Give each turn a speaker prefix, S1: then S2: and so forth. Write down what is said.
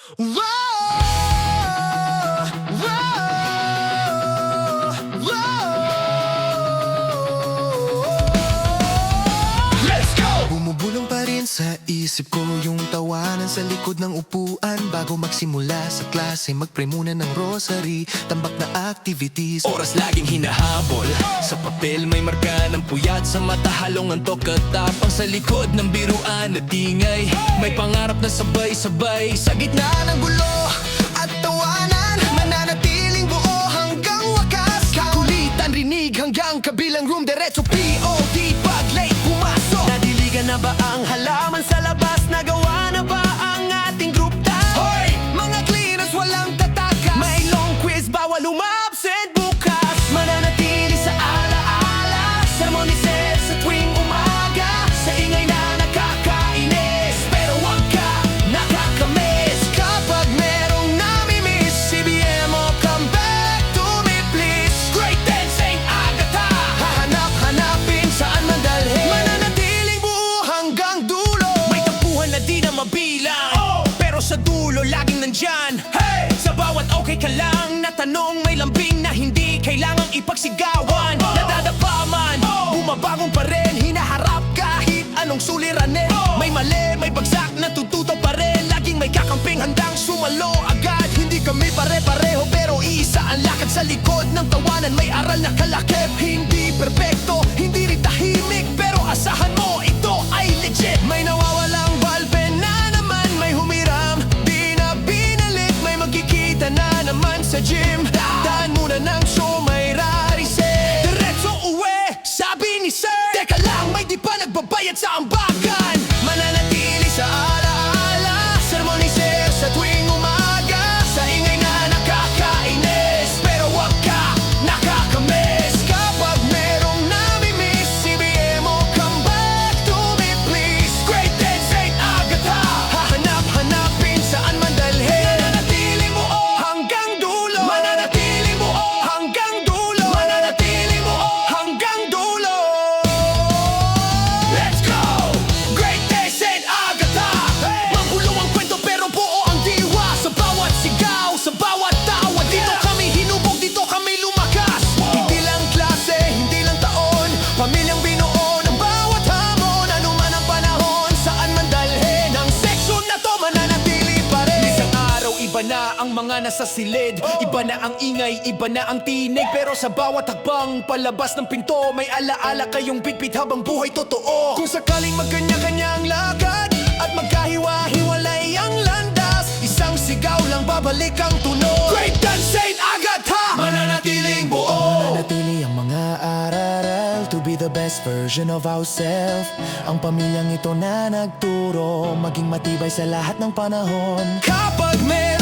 S1: Let's go!
S2: Bumubulong pa rin sa isip ko yung tawanan sa likod ng upuan. Bago magsimula sa klase, mag-pray muna ng rosary. Tambak na activities,
S1: Oras laging hinahabol. Sa papel may marka ng puyat. Sa mata halong antok at tapang. Sa likod ng biruan at ingay. May pangarap na sabay-sabay. Sa gitna ng gulo
S2: at tawanan, mananatiling buo hanggang wakas.
S1: kakulitan, rinig hanggang kabilang room. Diretso POD pag late pumasok.
S2: Nadiligan na ba ang halaman sa labas? Nagawa na ba ang ating group task?
S1: Hoy!
S2: Mga cleaners walang tatakas.
S1: May long quiz, bawal umabsent bukas.
S2: Mananatili sa alaala.
S1: Sermon ni Sir sa tuwing umaga. Sa ingay na nakakainis, pero wag ka nakakamiss.
S2: Kapag merong namimiss, CBM o come back to me please.
S1: Great and Saint Agatha.
S2: Hahanap-hanapin saan man dalhin. Mananatiling buo hanggang dulo.
S1: May tampuhan na di na mabilang, pero sa dulo laging nandyan. Hey! Sa bawat okay ka lang na tanong, may lambing na hindi kailangang ipagsigawan. Nadadapa man, bumabangon pa rin, hinaharap kahit anong suliranin. May mali, may bagsak, natututo pa rin. Laging may kakamping handang sumalo agad.
S2: Hindi kami pare-pareho pero
S1: Iisa ang lakad sa likod ng tawanan, may aral na kalakip. Hindi perpekto, hindi rin tahimik, pero asahan mo ito ay legit.
S2: may nawawalang ballpen na naman. May humiram, di na binalik. May magkikita na naman sa gym. Daan muna ng show, may rariset.
S1: Diretso uwi, sabi ni Sir. Teka lang, may di pa nagbabayad sa ambagan.
S2: Mananatili sa alaala. Sermon ni Sir sa tuwing umaga.
S1: Sa ingay na nakakainis, pero wag ka nakakamiss.
S2: Kapag merong namimiss, CBM o come back to me please.
S1: Great and Saint Agatha.
S2: Hahanap-hanapin saan man dalhin.
S1: Mananatiling buo
S2: Hanggang dulo.
S1: Mananatiling buo
S2: Hanggang dulo.
S1: Mananatiling buo
S2: Hanggang dulo.
S1: Let's go! Great Day, Saint Agatha! Magulo ang kwento pero buo ang diwa. Sa bawat sigaw, sa bawat tawa. Dito kami hinubog, dito kami lumakas.
S2: Hindi lang klase, hindi lang taon. Pamilyang binuo ng bawat hamon. Ano man ang panahon, saan man dalhin. Ang section na to mananatili pa rin.
S1: Isang araw, iba na ang mga nasa silid. Iba na ang ingay, iba na ang tinig. Pero sa bawat hakbang, palabas ng pinto, may alaala kayong bitbit habang buhay totoo.
S2: Kung sakaling magkanya-kanya ang lakad at magkahiwa-hiwalay ang landas, isang sigaw lang babalik ang tunog.
S1: Great and Saint Agatha!
S2: Mananatiling buo. Mananatili ang mga aral to be the best version of ourselves. Ang pamilyang ito na nagturo maging matibay sa lahat ng panahon. Kapag meron